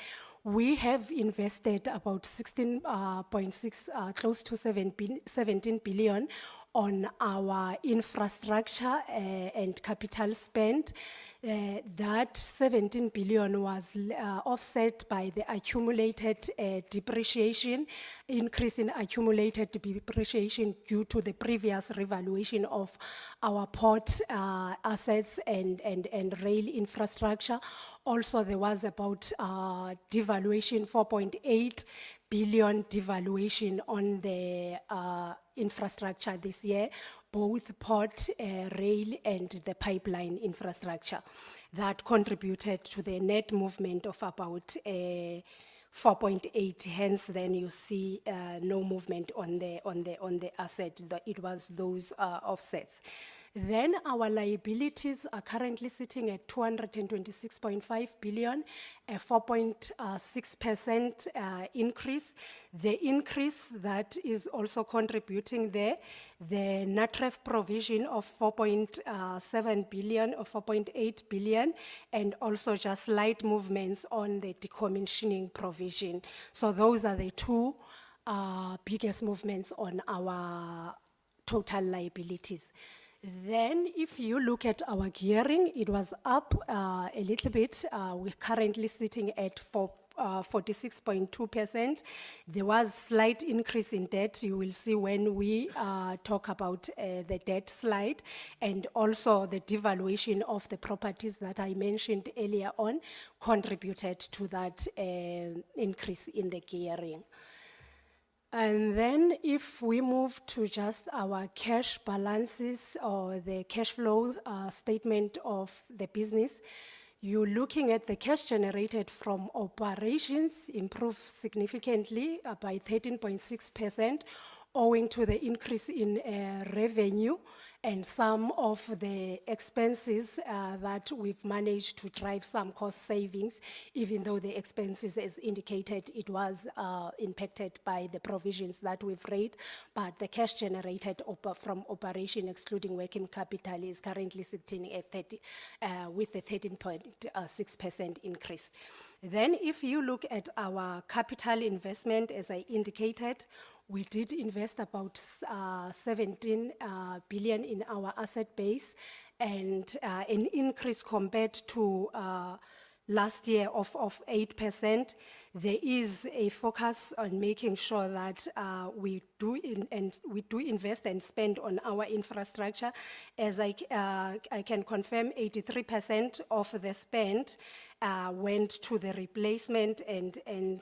We have invested about 16.6, close to 17 billion on our infrastructure and capital spend. That 17 billion was offset by the accumulated depreciation, increase in accumulated depreciation due to the previous revaluation of our port assets and rail infrastructure. Also, there was about devaluation, 4.8 billion devaluation on the infrastructure this year, both port, rail, and the pipeline infrastructure. That contributed to the net movement of about 4.8. Hence, then you see no movement on the asset. It was those offsets. Then our liabilities are currently sitting at 226.5 billion, a 4.6% increase. The increase that is also contributing there, the NATREF provision of 4.7 billion or 4.8 billion, and also just slight movements on the decommissioning provision. So those are the two biggest movements on our total liabilities. Then if you look at our gearing, it was up a little bit. We're currently sitting at 46.2%. There was slight increase in debt. You will see when we talk about the debt slide, and also the devaluation of the properties that I mentioned earlier on contributed to that increase in the gearing. And then if we move to just our cash balances or the cash flow statement of the business, you're looking at the cash generated from operations improved significantly by 13.6%, owing to the increase in revenue and some of the expenses that we've managed to drive some cost savings, even though the expenses, as indicated, it was impacted by the provisions that we've raised, but the cash generated from operation, excluding working capital, is currently sitting at 30, with a 13.6% increase. Then if you look at our capital investment, as I indicated, we did invest about 17 billion in our asset base, and an increase compared to last year of 8%. There is a focus on making sure that we do invest and spend on our infrastructure. As I can confirm, 83% of the spend went to the replacement and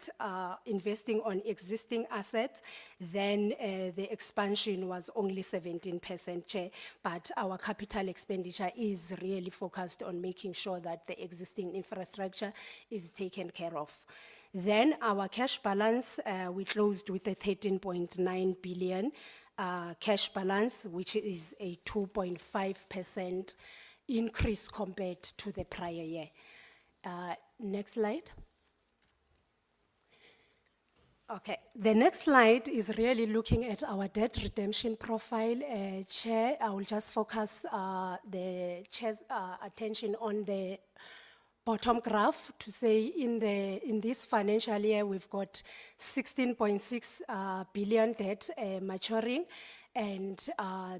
investing on existing assets. Then the expansion was only 17%, Chair. But our capital expenditure is really focused on making sure that the existing infrastructure is taken care of. Then our cash balance, we closed with a 13.9 billion cash balance, which is a 2.5% increase compared to the prior year. Next slide. Okay, the next slide is really looking at our debt redemption profile. Chair, I will just focus the Chair's attention on the bottom graph to say in this financial year, we've got 16.6 billion debt maturing, and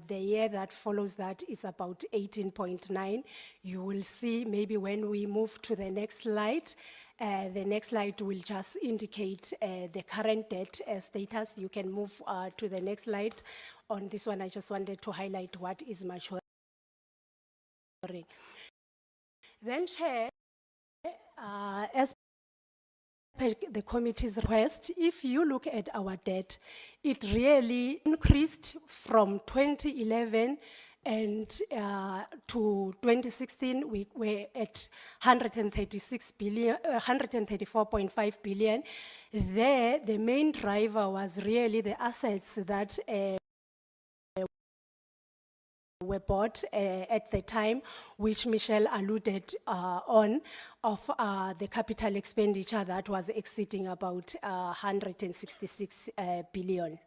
the year that follows that is about 18.9. You will see maybe when we move to the next slide, the next slide will just indicate the current debt status. You can move to the next slide. On this one, I just wanted to highlight what is maturing. Then, Chair, as per the committee's request, if you look at our debt, it really increased from 2011 and to 2016. We were at 134.5 billion. There, the main driver was really the assets that were bought at the time, which Michelle alluded on, of the capital expenditure that was exceeding about 166 billion.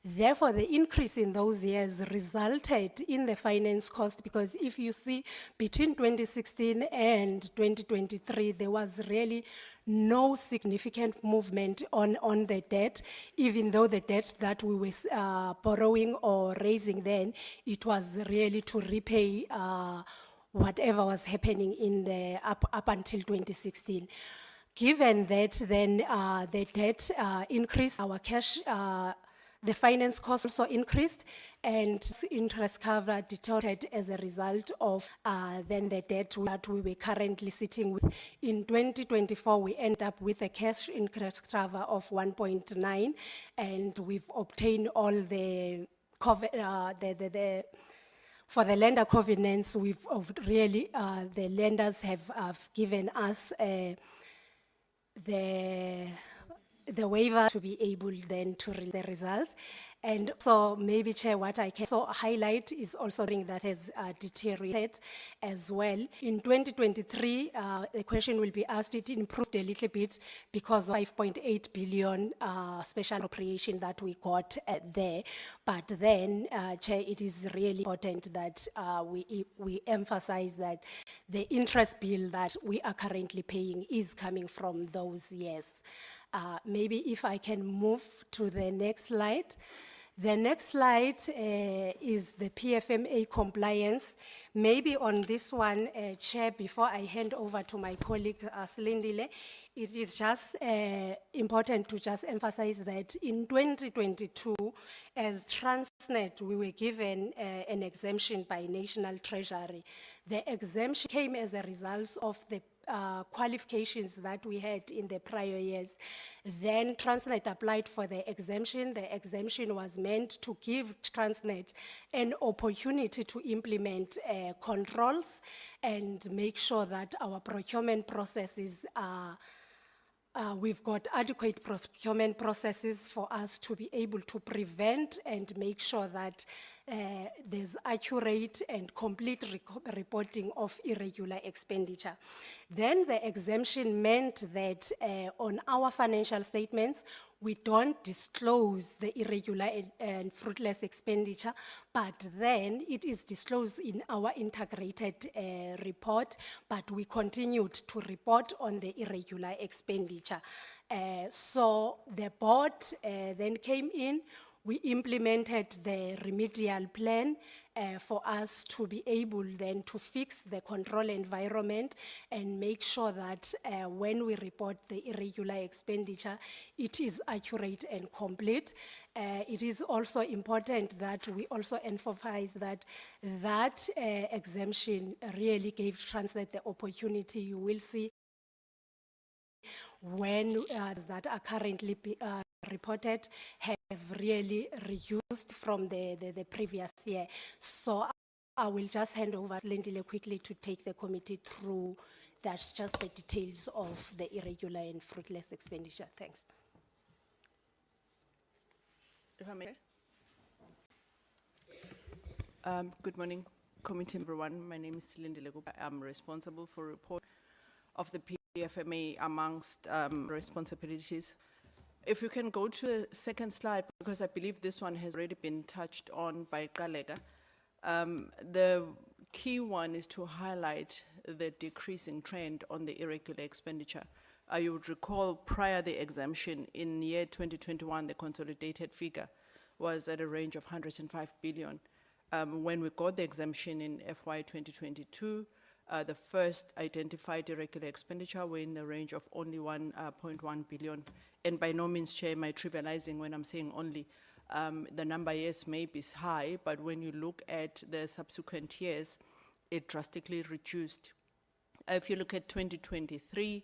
Therefore, the increase in those years resulted in the finance cost, because if you see between 2016 and 2023, there was really no significant movement on the debt, even though the debt that we were borrowing or raising then, it was really to repay whatever was happening in the up until 2016. Given that, then the debt increased, our cash, the finance cost also increased, and interest cover deteriorated as a result of then the debt that we were currently sitting with. In 2024, we end up with a cash interest cover of 1.9, and we've obtained all the for the lender covenants. We've really the lenders have given us the the waiver to be able then to read the results. And so maybe, Chair, what I can so highlight is also something that has deteriorated as well. In 2023, the question will be asked, it improved a little bit because of 5.8 billion special appropriation that we got there. But then, Chair, it is really important that we emphasize that the interest bill that we are currently paying is coming from those years. Maybe if I can move to the next slide. The next slide is the PFMA compliance. Maybe on this one, Chair, before I hand over to my colleague Silindile, it is just important to just emphasize that in 2022, as Transnet, we were given an exemption by National Treasury. The exemption came as a result of the qualifications that we had in the prior years. Then Transnet applied for the exemption. The exemption was meant to give Transnet an opportunity to implement controls and make sure that our procurement processes are we've got adequate procurement processes for us to be able to prevent and make sure that there's accurate and complete reporting of irregular expenditure. Then the exemption meant that on our financial statements, we don't disclose the irregular and fruitless expenditure, but then it is disclosed in our integrated report, but we continued to report on the irregular expenditure. So the board then came in, we implemented the remedial plan for us to be able then to fix the control environment and make sure that when we report the irregular expenditure, it is accurate and complete. It is also important that we also emphasize that that exemption really gave Transnet the opportunity. You will see when that are currently reported have really reduced from the previous year. So I will just hand over to Lindile quickly to take the committee through that's just the details of the irregular and fruitless expenditure. Thanks. If I may. Good morning, committee everyone. My name is Lindile. I'm responsible for report of the PFMA amongst responsibilities. If you can go to the second slide, because I believe this one has already been touched on by Galega. The key one is to highlight the decreasing trend on the irregular expenditure. You would recall prior the exemption in year 2021, the consolidated figure was at a range of 105 billion. When we got the exemption in FY 2022, the first identified irregular expenditure were in the range of only 1.1 billion. And by no means, Chair, am I trivializing when I'm saying only. The number, yes, may be high, but when you look at the subsequent years, it drastically reduced. If you look at 2023,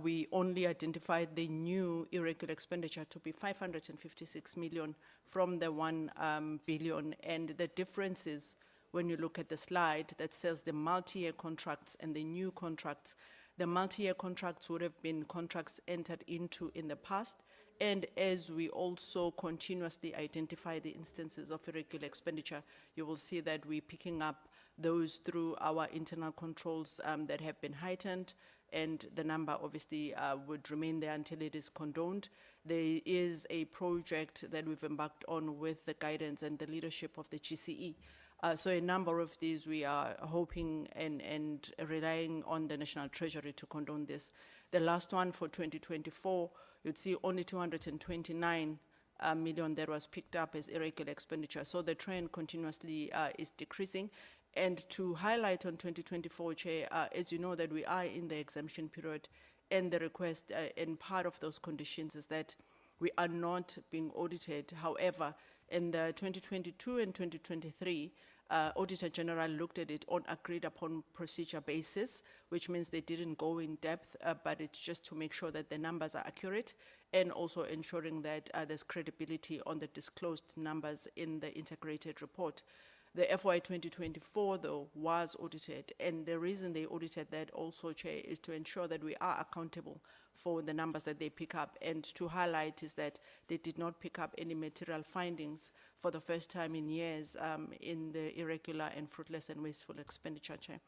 we only identified the new irregular expenditure to be 556 million from the 1 billion. And the differences, when you look at the slide that says the multi-year contracts and the new contracts, the multi-year contracts would have been contracts entered into in the past. And as we also continuously identify the instances of irregular expenditure, you will see that we're picking up those through our internal controls that have been heightened, and the number obviously would remain there until it is condoned. There is a project that we've embarked on with the guidance and the leadership of the GCE. So a number of these we are hoping and relying on the National Treasury to condone this. The last one for 2024, you'd see only 229 million that was picked up as irregular expenditure. So the trend continuously is decreasing. And to highlight on 2024, Chair, as you know that we are in the exemption period, and the request and part of those conditions is that we are not being audited. However, in the 2022 and 2023, Auditor General looked at it on agreed upon procedure basis, which means they didn't go in depth, but it's just to make sure that the numbers are accurate and also ensuring that there's credibility on the disclosed numbers in the integrated report. The FY 2024, though, was audited, and the reason they audited that also, Chair, is to ensure that we are accountable for the numbers that they pick up, and to highlight is that they did not pick up any material findings for the first time in years in the irregular and fruitless and wasteful expenditure, Chair.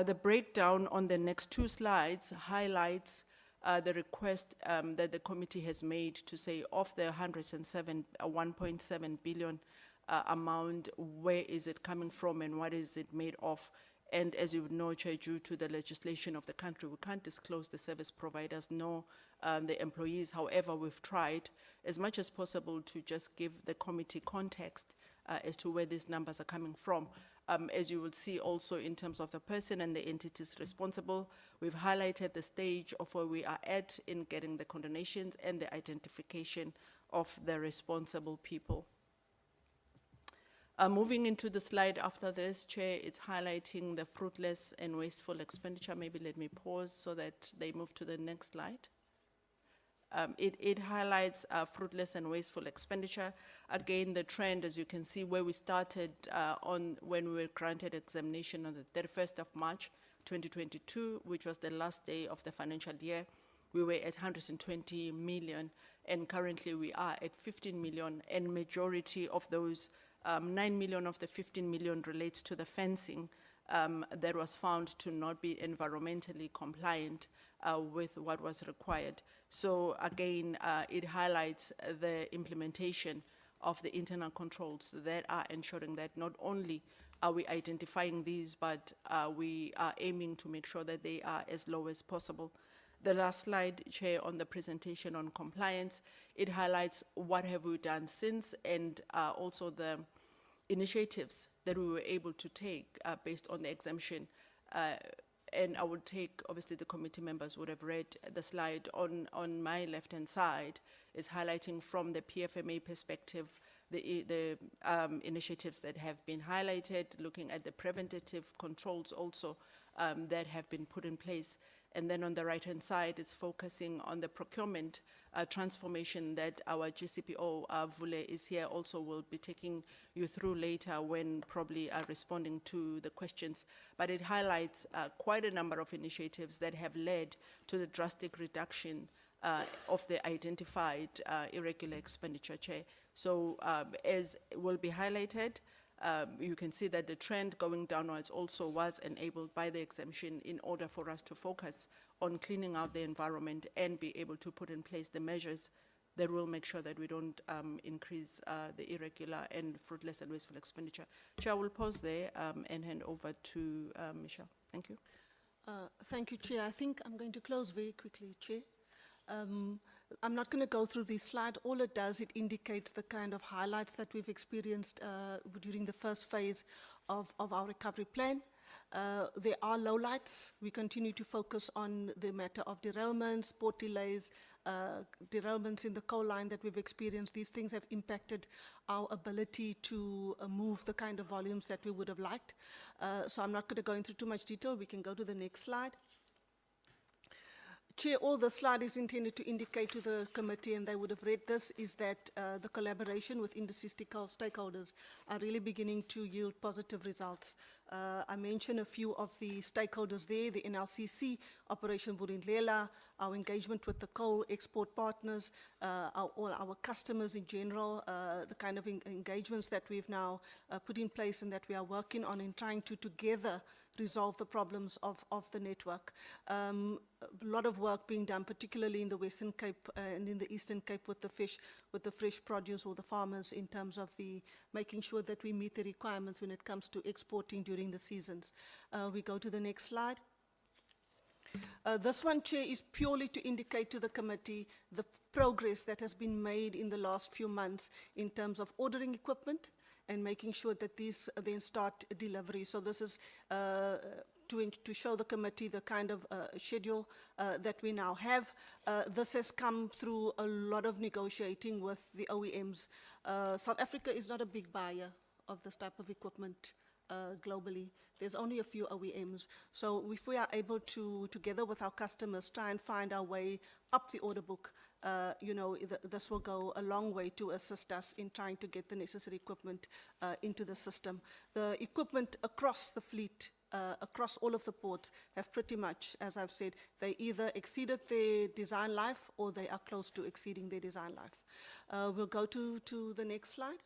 The breakdown on the next two slides highlights the request that the committee has made to say of the 1.7 billion amount, where is it coming from and what is it made of? And as you would know, Chair, due to the legislation of the country, we can't disclose the service providers nor the employees. However, we've tried as much as possible to just give the committee context as to where these numbers are coming from. As you will see also in terms of the person and the entities responsible, we've highlighted the stage of where we are at in getting the condemnations and the identification of the responsible people. Moving into the slide after this, Chair, it's highlighting the fruitless and wasteful expenditure. Maybe let me pause so that they move to the next slide. It highlights fruitless and wasteful expenditure. Again, the trend, as you can see, where we started on when we were granted examination on the 31st of March 2022, which was the last day of the financial year, we were at 120 million, and currently we are at 15 million, and majority of those 9 million of the 15 million relates to the fencing that was found to not be environmentally compliant with what was required. So again, it highlights the implementation of the internal controls that are ensuring that not only are we identifying these, but we are aiming to make sure that they are as low as possible. The last slide, Chair, on the presentation on compliance, it highlights what have we done since, and also the initiatives that we were able to take based on the exemption. And I would take, obviously the committee members would have read the slide on my left-hand side, is highlighting from the PFMA perspective the initiatives that have been highlighted, looking at the preventative controls also that have been put in place. And then on the right-hand side, it's focusing on the procurement transformation that our GCPO, Vule, is here, also will be taking you through later when probably responding to the questions. But it highlights quite a number of initiatives that have led to the drastic reduction of the identified irregular expenditure, Chair. So as will be highlighted, you can see that the trend going downwards also was enabled by the exemption in order for us to focus on cleaning out the environment and be able to put in place the measures that will make sure that we don't increase the irregular and fruitless and wasteful expenditure. Chair, I will pause there and hand over to Michelle. Thank you. Thank you, Chair. I think I'm going to close very quickly, Chair. I'm not going to go through this slide. All it does, it indicates the kind of highlights that we've experienced during the first phase of our recovery plan. There are lowlights. We continue to focus on the matter of derailments, port delays, derailments in the coal line that we've experienced. These things have impacted our ability to move the kind of volumes that we would have liked. So I'm not going to go into too much detail. We can go to the next slide. Chair, all the slide is intended to indicate to the committee, and they would have read this, is that the collaboration with industry stakeholders are really beginning to yield positive results. I mentioned a few of the stakeholders there, the NLCC, Operation Vulindlela, our engagement with the coal export partners, all our customers in general, the kind of engagements that we've now put in place and that we are working on in trying to together resolve the problems of the network. A lot of work being done, particularly in the Western Cape and in the Eastern Cape with the fresh produce or the farmers, in terms of the making sure that we meet the requirements when it comes to exporting during the seasons. We go to the next slide. This one, Chair, is purely to indicate to the committee the progress that has been made in the last few months in terms of ordering equipment and making sure that these then start delivery. So this is to show the committee the kind of schedule that we now have. This has come through a lot of negotiating with the OEMs. South Africa is not a big buyer of this type of equipment globally. There's only a few OEMs. So if we are able to, together with our customers, try and find our way up the order book, this will go a long way to assist us in trying to get the necessary equipment into the system. The equipment across the fleet, across all of the ports, have pretty much, as I've said, they either exceeded their design life or they are close to exceeding their design life. We'll go to the next slide.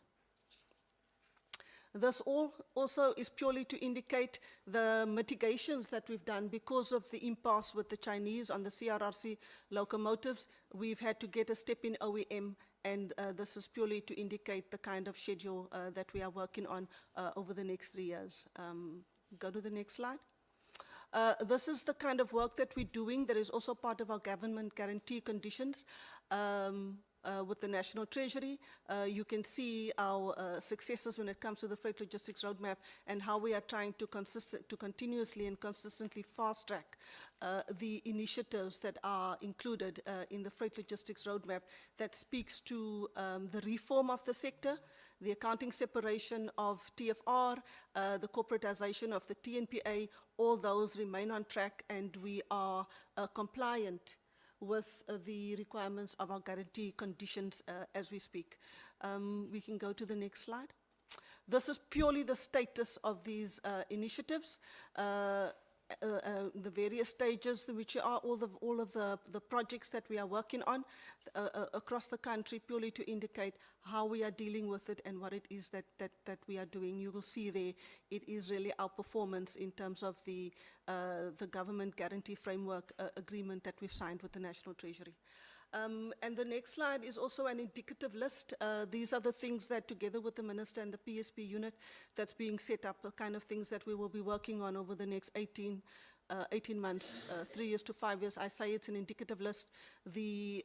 This also is purely to indicate the mitigations that we've done because of the impasse with the Chinese on the CRRC locomotives. We've had to get a step in OEM, and this is purely to indicate the kind of schedule that we are working on over the next 3 years. Go to the next slide. This is the kind of work that we're doing that is also part of our government guarantee conditions. With the National Treasury, you can see our successes when it comes to the freight logistics roadmap and how we are trying to continuously and consistently fast track the initiatives that are included in the freight logistics roadmap that speaks to the reform of the sector, the accounting separation of TFR, the corporatization of the TNPA. All those remain on track, and we are compliant with the requirements of our guarantee conditions as we speak. We can go to the next slide. This is purely the status of these initiatives, the various stages, which are all of the projects that we are working on across the country, purely to indicate how we are dealing with it and what it is that we are doing. You will see there, it is really our performance in terms of the government guarantee framework agreement that we've signed with the National Treasury. And the next slide is also an indicative list. These are the things that, together with the Minister and the PSP unit that's being set up, the kind of things that we will be working on over the next 18 months, 3 years to 5 years. I say it's an indicative list. The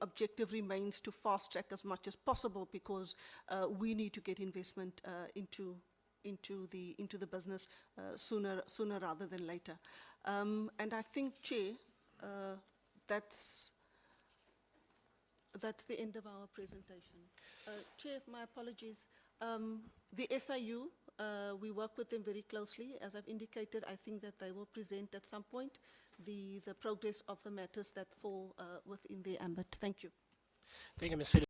objective remains to fast track as much as possible because we need to get investment into the business sooner rather than later. And I think, Chair, that's the end of our presentation. Chair, my apologies. The SIU, we work with them very closely. As I've indicated, I think that they will present at some point the progress of the matters that fall within their ambit. Thank you. Thank you, Ms. Phillips.